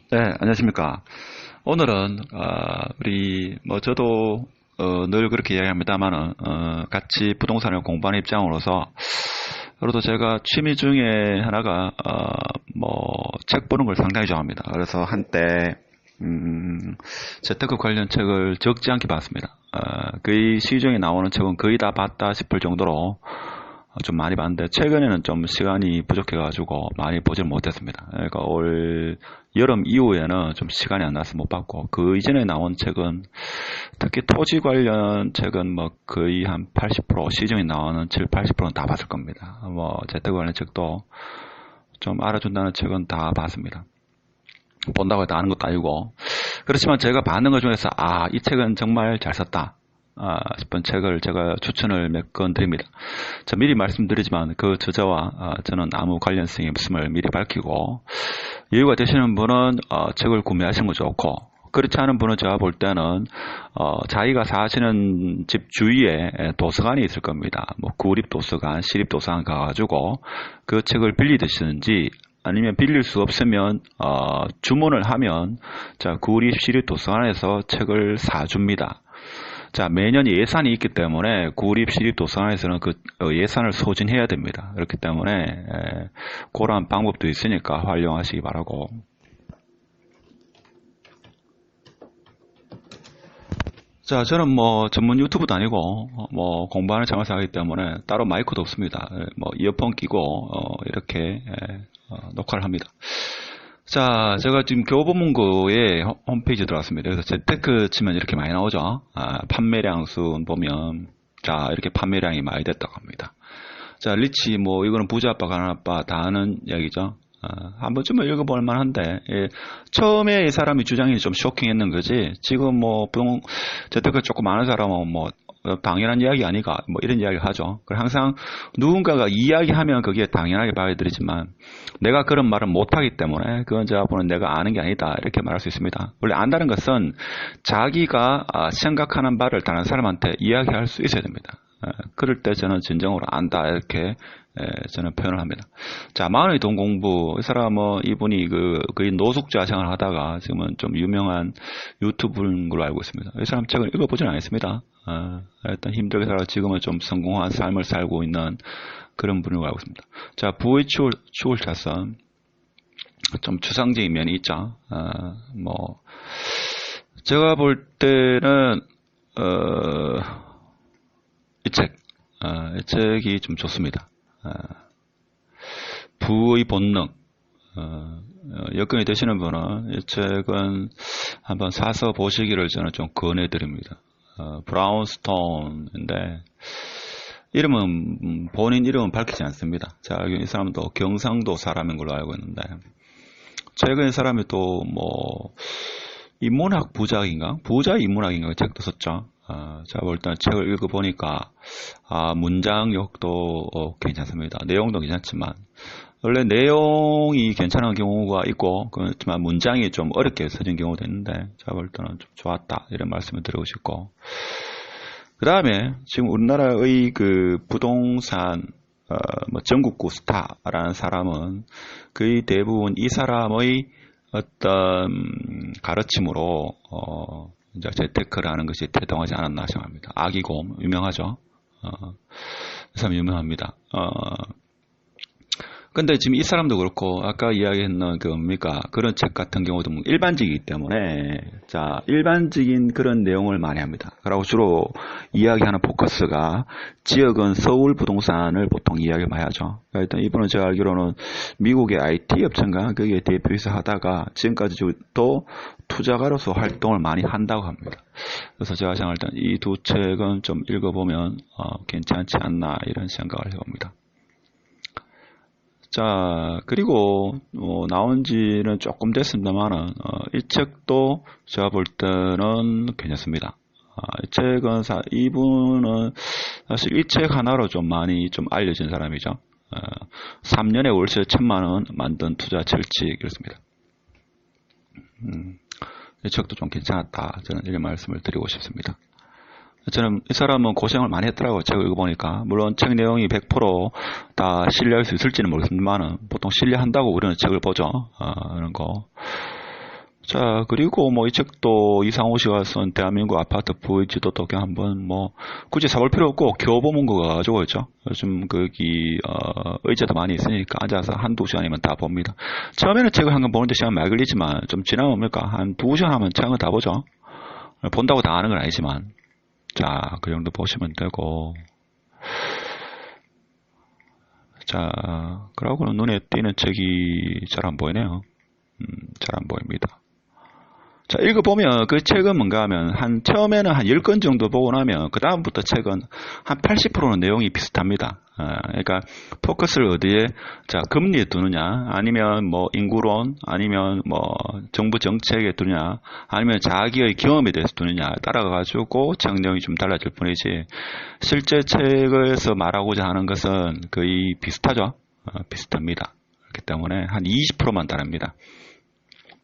네, 안녕하십니까. 오늘은, 저도, 늘 그렇게 이야기합니다만은, 같이 부동산을 공부하는 입장으로서, 그래도 제가 취미 중에 하나가, 책 보는 걸 상당히 좋아합니다. 그래서 한때, 재테크 관련 책을 적지 않게 봤습니다. 거의 시중에 나오는 책은 거의 다 봤다 싶을 정도로, 좀 많이 봤는데 최근에는 좀 시간이 부족해가지고 많이 보질 못했습니다. 그러니까 올 여름 이후에는 좀 시간이 안 나서 못 봤고 그 이전에 나온 책은 특히 토지 관련 책은 뭐 거의 한 80% 시중에 나오는 7, 80%는 다 봤을 겁니다. 뭐 재테크 관련 책도 좀 알아준다는 책은 다 봤습니다. 본다고 해도 아는 것도 아니고 그렇지만 제가 봤는 것 중에서 이 책은 정말 잘 썼다 싶은 책을 제가 추천을 몇 건 드립니다. 자, 미리 말씀드리지만 그 저자와 저는 아무 관련성이 없음을 미리 밝히고 여유가 되시는 분은 책을 구매하시는 거 좋고 그렇지 않은 분은 제가 볼 때는 자기가 사시는 집 주위에 도서관이 있을 겁니다. 뭐 구립도서관, 시립도서관 가가지고 그 책을 빌리 드시는지 아니면 빌릴 수 없으면 주문을 하면 자 구립 시립도서관에서 책을 사줍니다. 자, 매년 예산이 있기 때문에 구립 시립 도서관에서는 그 예산을 소진해야 됩니다. 그렇기 때문에 그런 방법도 있으니까 활용하시기 바라고. 자, 저는 뭐 전문 유튜브도 아니고 뭐 공부하는 차원에서 하기 때문에 따로 마이크도 없습니다. 뭐 이어폰 끼고 이렇게 녹화를 합니다. 자, 제가 지금 교보문고에 홈페이지 들어왔습니다. 그래서 재테크 치면 이렇게 많이 나오죠. 판매량 순 보면, 자, 이렇게 판매량이 많이 됐다고 합니다. 자, 리치, 뭐, 이거는 부자 아빠, 가난 아빠 다 아는 이야기죠. 한 번쯤은 읽어볼 만한데, 예, 처음에 이 사람이 주장이 좀 쇼킹했는 거지, 지금 뭐, 재테크 조금 아는 사람은 뭐, 당연한 이야기 아니가, 뭐, 이런 이야기를 하죠. 항상 누군가가 이야기하면 그게 당연하게 받아들이지만, 내가 그런 말을 못하기 때문에, 그건 제가 보는 내가 아는 게 아니다, 이렇게 말할 수 있습니다. 원래 안다는 것은 자기가 생각하는 바를 다른 사람한테 이야기할 수 있어야 됩니다. 그럴 때 저는 진정으로 안다, 이렇게 저는 표현을 합니다. 자, 마흔의 돈 공부. 이 사람은 이분이 거의 노숙자 생활을 하다가 지금은 좀 유명한 유튜브인 걸로 알고 있습니다. 이 사람 책을 읽어보지는 않았습니다. 일단 힘들게 살아 지금은 좀 성공한 삶을 살고 있는 그런 분으로 알고 있습니다. 자, 부의 추월 차선. 좀 추상적인 면이 있죠. 제가 볼 때는, 이 책이 좀 좋습니다. 부의 본능. 여건이 되시는 분은 이 책은 한번 사서 보시기를 저는 좀 권해드립니다. 브라운스톤인데 이름은 본인 이름은 밝히지 않습니다. 자, 이 사람도 경상도 사람인 걸로 알고 있는데 최근에 이 사람이 또 뭐 인문학 부작인가? 부자 인문학인가? 책도 썼죠. 제가 볼 때는 책을 읽어보니까 문장력도 괜찮습니다. 내용도 괜찮지만 원래 내용이 괜찮은 경우가 있고 그렇지만 문장이 좀 어렵게 써진 경우도 있는데 제가 볼 때는 좀 좋았다 이런 말씀을 드리고 싶고 그 다음에 지금 우리나라의 그 부동산 전국구 스타라는 사람은 거의 대부분 이 사람의 어떤 가르침으로 이제 재테크라는 것이 태동하지 않았나 생각합니다. 아기곰 유명하죠. 이 사람 유명합니다. 근데 지금 이 사람도 그렇고 아까 이야기했는 그런 책 같은 경우도 일반적이기 때문에 자 일반적인 그런 내용을 많이 합니다. 그리고 주로 이야기하는 포커스가 지역은 서울 부동산을 보통 이야기를 많이 하죠. 일단 이분은 제가 알기로는 미국의 IT 업체인가 거기에 대표이사 하다가 지금까지도 투자가로서 활동을 많이 한다고 합니다. 그래서 제가 생각할 때 이 두 책은 좀 읽어보면 괜찮지 않나 이런 생각을 해봅니다. 자, 그리고 나온 지는 조금 됐습니다만은 이 책도 제가 볼 때는 괜찮습니다. 이 책은 이분은 사실 이 책 하나로 좀 많이 좀 알려진 사람이죠. 3년에 월세 1,000만 원 만든 투자 철칙 이렇습니다. 이 책도 좀 괜찮았다. 저는 이런 말씀을 드리고 싶습니다. 저는 이 사람은 고생을 많이 했더라고요. 책을 읽어보니까. 물론 책 내용이 100%다 신뢰할 수 있을지는 모르겠지만 보통 신뢰한다고 우리는 책을 보죠. 그런 거. 자, 그리고 뭐 이 책도 이상호 씨가 쓴 대한민국 아파트 부의지도 또 그냥 한번 뭐 굳이 사볼 필요 없고 교보문고 가지고 있죠. 요즘 거기 의자도 많이 있으니까 앉아서 한두 시간이면 다 봅니다. 처음에는 책을 한 권 보는데 시간 많이 걸리지만 좀 지나면 뭡니까? 한 2시간 하면 책을 다 보죠. 본다고 다 아는 건 아니지만. 자, 그 정도 보시면 되고. 자, 그러고는 눈에 띄는 책이 잘 안 보이네요. 잘 안 보입니다. 자, 읽어보면 그 책은 뭔가 하면 처음에는 한 10권 정도 보고 나면 그 다음부터 책은 한 80%는 내용이 비슷합니다. 그러니까 포커스를 어디에 자, 금리에 두느냐, 아니면 뭐 인구론, 아니면 뭐 정부 정책에 두느냐, 아니면 자기의 경험에 대해서 두느냐 따라가지고 책 내용이 좀 달라질 뿐이지 실제 책에서 말하고자 하는 것은 거의 비슷하죠. 비슷합니다. 그렇기 때문에 한 20%만 다릅니다.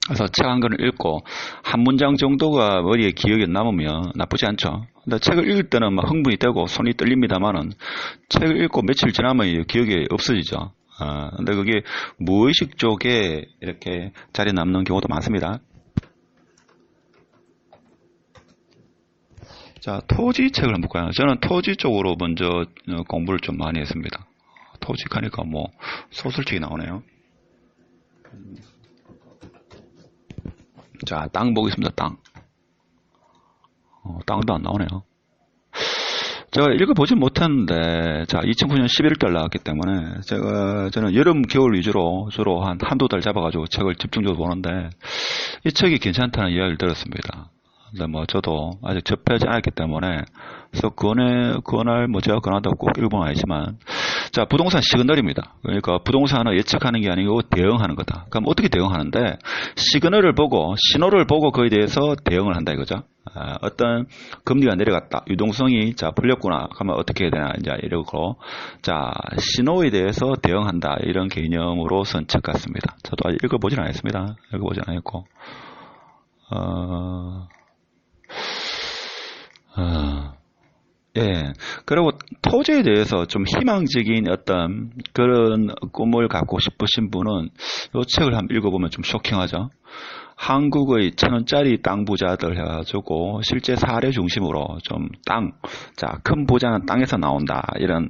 그래서 책 한 권을 읽고 한 문장 정도가 머리에 기억에 남으면 나쁘지 않죠. 근데 책을 읽을 때는 막 흥분이 되고 손이 떨립니다만은 책을 읽고 며칠 지나면 기억이 없어지죠. 근데 그게 무의식 쪽에 이렇게 자리 남는 경우도 많습니다. 자, 토지 책을 한번 볼까요? 저는 토지 쪽으로 먼저 공부를 좀 많이 했습니다. 토지 가니까 뭐 소설책이 나오네요. 자, 땅 보겠습니다. 땅. 땅도 안 나오네요. 제가 읽어보진 못했는데, 자, 2009년 11월 나왔기 때문에, 저는 여름, 겨울 위주로 주로 한두 달 잡아가지고 책을 집중적으로 보는데, 이 책이 괜찮다는 이야기를 들었습니다. 근데 뭐, 저도 아직 접하지 않았기 때문에, 그래서 그날 뭐 제가 권한다고 꼭 읽어본 건 아니지만, 자, 부동산 시그널입니다. 그러니까 부동산을 예측하는 게 아니고 대응하는 거다. 그럼 어떻게 대응하는데, 시그널을 보고, 신호를 보고 그에 대해서 대응을 한다 이거죠. 어떤 금리가 내려갔다. 유동성이 자 풀렸구나. 그러면 어떻게 해야 되나 이제 이러고 자 신호에 대해서 대응한다. 이런 개념으로 쓴 책 같습니다. 저도 아직 읽어보진 않았습니다. 읽어보진 않았고 예. 그리고 토지에 대해서 좀 희망적인 어떤 그런 꿈을 갖고 싶으신 분은 이 책을 한번 읽어보면 좀 쇼킹하죠. 한국의 1,000원짜리 땅 부자들 해가지고 실제 사례 중심으로 좀 자, 큰 부자는 땅에서 나온다. 이런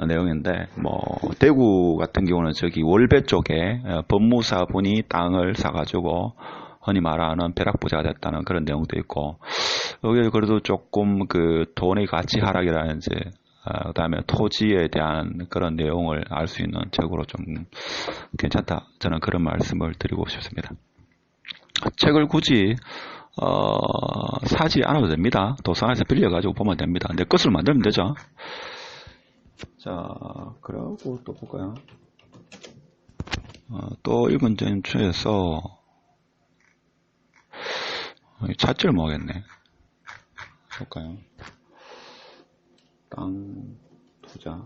내용인데, 뭐, 대구 같은 경우는 저기 월배 쪽에 법무사 분이 땅을 사가지고 흔히 말하는 벼락부자가 됐다는 그런 내용도 있고, 여기 그래도 조금 그 돈의 가치 하락이라든지, 그 다음에 토지에 대한 그런 내용을 알 수 있는 책으로 좀 괜찮다. 저는 그런 말씀을 드리고 싶습니다. 책을 굳이 사지 않아도 됩니다. 도서관에서 빌려가지고 보면 됩니다. 내 것을 만들면 되죠. 자, 그리고 또 볼까요? 또 읽은 전체에서 찾지를 못하겠네. 볼까요? 땅 투자.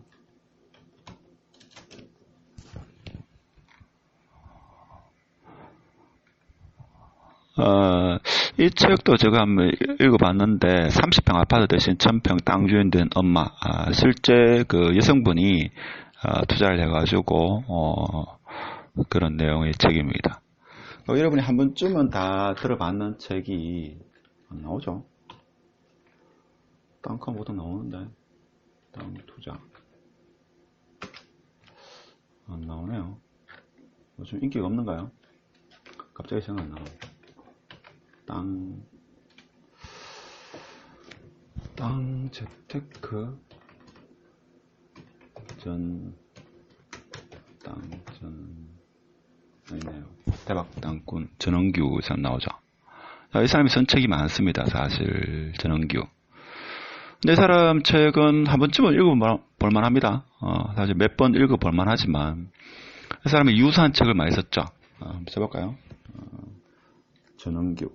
이 책도 제가 한번 읽어봤는데 30평 아파트 대신 1000평 땅 주인 된 엄마 실제 그 여성분이 투자를 해가지고 그런 내용의 책입니다. 여러분이 한 번쯤은 다 들어봤는 책이 안 나오죠? 땅값 모두 나오는데 땅 투자 안 나오네요. 요즘 인기가 없는가요? 갑자기 생각 안 나요. 땅 재테크 아니네요. 대박 땅꾼 전원규 선 나오죠. 이 사람이 쓴 책이 많습니다. 사실 전원규. 근데 이 사람 책은 한 번쯤은 읽어볼 만합니다. 사실 몇 번 읽어볼 만하지만 이 사람이 유사한 책을 많이 썼죠. 한번 써볼까요? 전원규.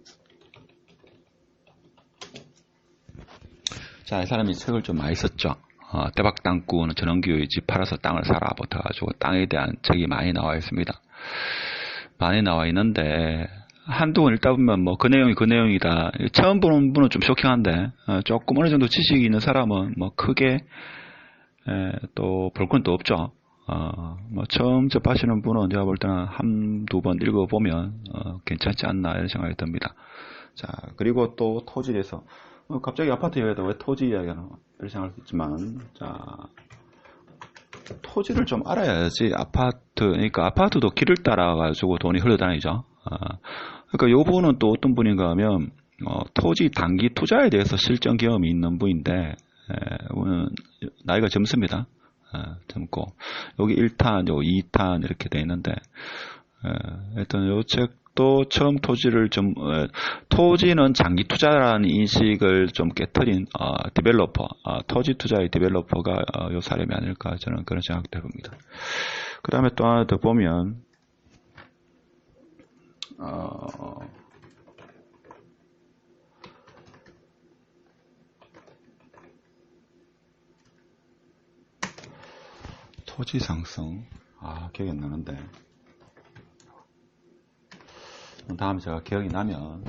자, 이 사람이 책을 좀 많이 썼죠. 대박 땅꾼은 전원규의 집 팔아서 땅을 사라 붙어가지고 땅에 대한 책이 많이 나와 있습니다. 많이 나와 있는데 한두 번 읽다 보면 뭐 그 내용이 그 내용이다. 처음 보는 분은 좀 쇼킹한데 조금 어느 정도 지식이 있는 사람은 뭐 크게 또 볼 건 또 없죠. 뭐 처음 접하시는 분은 제가 볼 때는 한두 번 읽어보면 괜찮지 않나 이런 생각이 듭니다. 자, 그리고 또 토지에서 갑자기 아파트 이야기하다 왜 토지 이야기하나 이런 생각할 수 있지만, 자, 토지를 좀 알아야지. 그러니까 아파트도 길을 따라가지고 돈이 흘러다니죠. 그러니까 요 분은 또 어떤 분인가 하면 토지 단기 투자에 대해서 실전 경험이 있는 분인데, 이분은 나이가 젊습니다. 젊고 여기 1탄, 요 2탄 이렇게 돼 있는데, 일단 요 책도 처음 토지는 장기 투자라는 인식을 좀 깨트린 디벨로퍼, 토지 투자의 디벨로퍼가 요 사람이 아닐까 저는 그런 생각도 해봅니다. 그 다음에 또 하나 더 보면 토지 상승, 기억이 안 나는데, 다음에 제가 기억이 나면,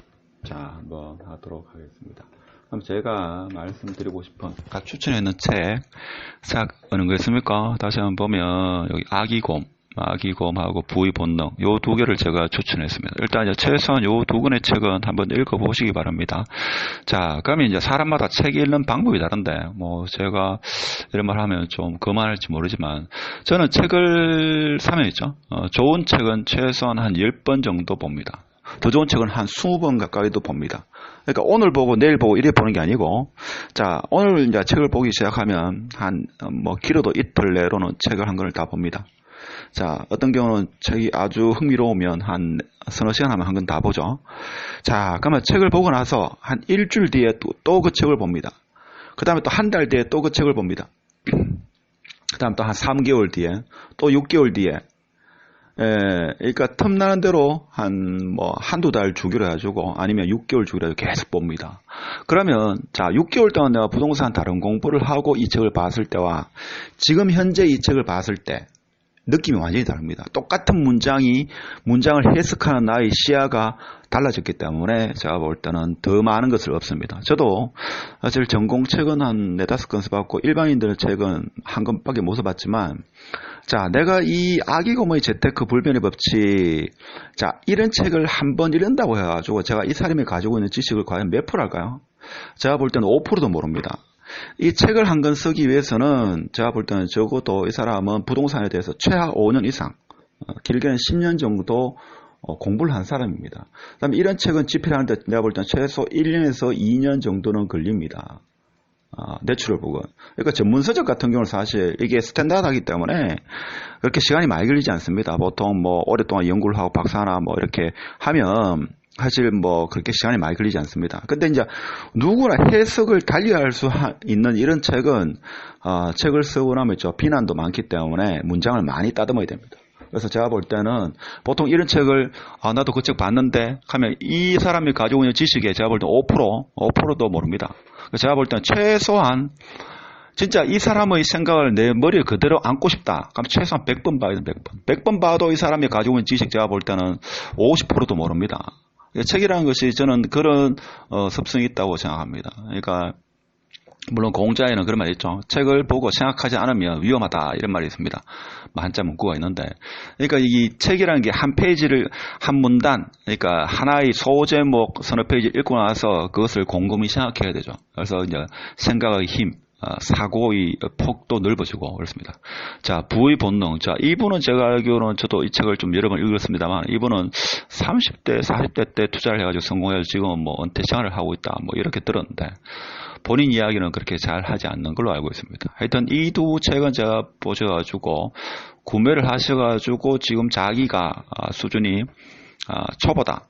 자, 한번 하도록 하겠습니다. 그럼 제가 말씀드리고 싶은, 아까 추천했는 책 어느 거였습니까? 다시 한번 보면, 여기 아기곰하고 부의 본능, 요 두 개를 제가 추천했습니다. 일단 이제 최소한 요 두 권의 책은 한번 읽어보시기 바랍니다. 자, 그러면 이제 사람마다 책 읽는 방법이 다른데, 뭐 제가 이런 말 하면 좀 그만할지 모르지만, 저는 책을 사면 있죠. 좋은 책은 최소한 한 10번 정도 봅니다. 더 좋은 책은 한 20번 가까이도 봅니다. 그러니까 오늘 보고 내일 보고 이래 보는 게 아니고, 자, 오늘 이제 책을 보기 시작하면 길어도 이틀 내로는 책을 한 권을 다 봅니다. 자, 어떤 경우는 책이 아주 흥미로우면 한 서너 시간 하면 한 권 다 보죠. 자, 그러면 책을 보고 나서 한 일주일 뒤에 또 그 책을 봅니다. 그 다음에 또 한 달 뒤에 또 그 책을 봅니다. 그 다음 또 한 3개월 뒤에, 또 6개월 뒤에, 그러니까 틈나는 대로 한두 달 주기로 해가지고, 아니면 6개월 주기로 해서 계속 봅니다. 그러면, 자, 6개월 동안 내가 부동산 다른 공부를 하고 이 책을 봤을 때와, 지금 현재 이 책을 봤을 때, 느낌이 완전히 다릅니다. 똑같은 문장을 해석하는 나의 시야가 달라졌기 때문에 제가 볼 때는 더 많은 것을 얻습니다. 저도 사실 전공책은 한 4-5권 써봤고 일반인들의 책은 한 권밖에 못 써봤지만, 자, 내가 이 아기곰의 재테크 불변의 법칙, 자, 이런 책을 한 번 읽는다고 해가지고 제가 이 사람이 가지고 있는 지식을 과연 몇 프로 할까요? 제가 볼 때는 5%도 모릅니다. 이 책을 한 권 쓰기 위해서는 제가 볼 때는 적어도 이 사람은 부동산에 대해서 최하 5년 이상, 길게는 10년 정도 공부를 한 사람입니다. 그다음에 이런 책은 집필하는데 내가 볼 때는 최소 1년에서 2년 정도는 걸립니다. 내추럴 북은. 그러니까 전문서적 같은 경우는 사실 이게 스탠다드하기 때문에 그렇게 시간이 많이 걸리지 않습니다. 보통 오랫동안 연구를 하고 박사나 이렇게 하면 사실 그렇게 시간이 많이 걸리지 않습니다. 근데 이제 누구나 해석을 달리할 수 있는 이런 책은 책을 쓰고 나면 비난도 많기 때문에 문장을 많이 따듬어야 됩니다. 그래서 제가 볼 때는 보통 이런 책을 나도 그 책 봤는데 하면 이 사람이 가지고 있는 지식에 제가 볼 때 5%도 모릅니다. 제가 볼 때는 최소한 진짜 이 사람의 생각을 내 머리에 그대로 안고 싶다. 그럼 최소한 100번 봐야 됩니다. 100번 봐도 이 사람이 가지고 있는 지식 제가 볼 때는 50%도 모릅니다. 책이라는 것이 저는 그런 습성이 있다고 생각합니다. 그러니까 물론 공자에는 그런 말이 있죠. 책을 보고 생각하지 않으면 위험하다 이런 말이 있습니다. 한자 문구가 있는데, 그러니까 이 책이라는 게 한 페이지를 한 문단, 그러니까 하나의 소제목 서너 페이지 읽고 나서 그것을 곰곰이 생각해야 되죠. 그래서 이제 생각의 힘, 사고의 폭도 넓어지고 그렇습니다. 자, 부의 본능. 자, 이분은 제가 알기로는 저도 이 책을 좀 여러 번 읽었습니다만, 이분은 30대, 40대 때 투자를 해가지고 성공해서 지금은 은퇴 생활을 하고 있다. 이렇게 들었는데, 본인 이야기는 그렇게 잘 하지 않는 걸로 알고 있습니다. 하여튼 이 두 책은 제가 보셔가지고 구매를 하셔가지고 지금 자기가 수준이 초보다,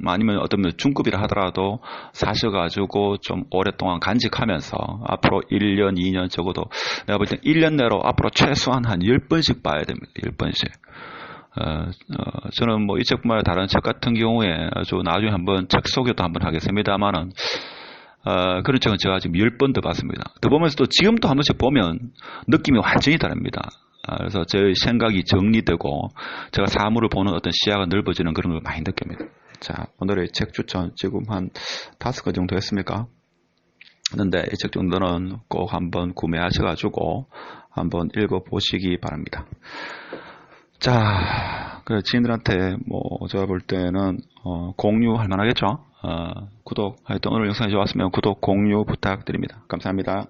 아니면 어떤 중급이라 하더라도 사셔가지고 좀 오랫동안 간직하면서 앞으로 1년, 2년 적어도 내가 볼 때 1년 내로 앞으로 최소한 한 10번씩 봐야 됩니다. 10번씩. 저는 이 책뿐만 아니라 다른 책 같은 경우에 아주 나중에 한번 책 소개도 한번 하겠습니다만은, 그런 책은 제가 지금 10번 더 봤습니다. 더 보면서도 지금도 한 번씩 보면 느낌이 완전히 다릅니다. 그래서 제 생각이 정리되고 제가 사물을 보는 어떤 시야가 넓어지는 그런 걸 많이 느낍니다. 자, 오늘의 책 추천 지금 한 5권 정도 했습니까? 하는데 이 책 정도는 꼭 한번 구매하셔가지고 한번 읽어보시기 바랍니다. 자, 그 지인들한테 제가 볼 때는 공유할 만하겠죠. 구독, 하여튼 오늘 영상이 좋았으면 구독, 공유 부탁드립니다. 감사합니다.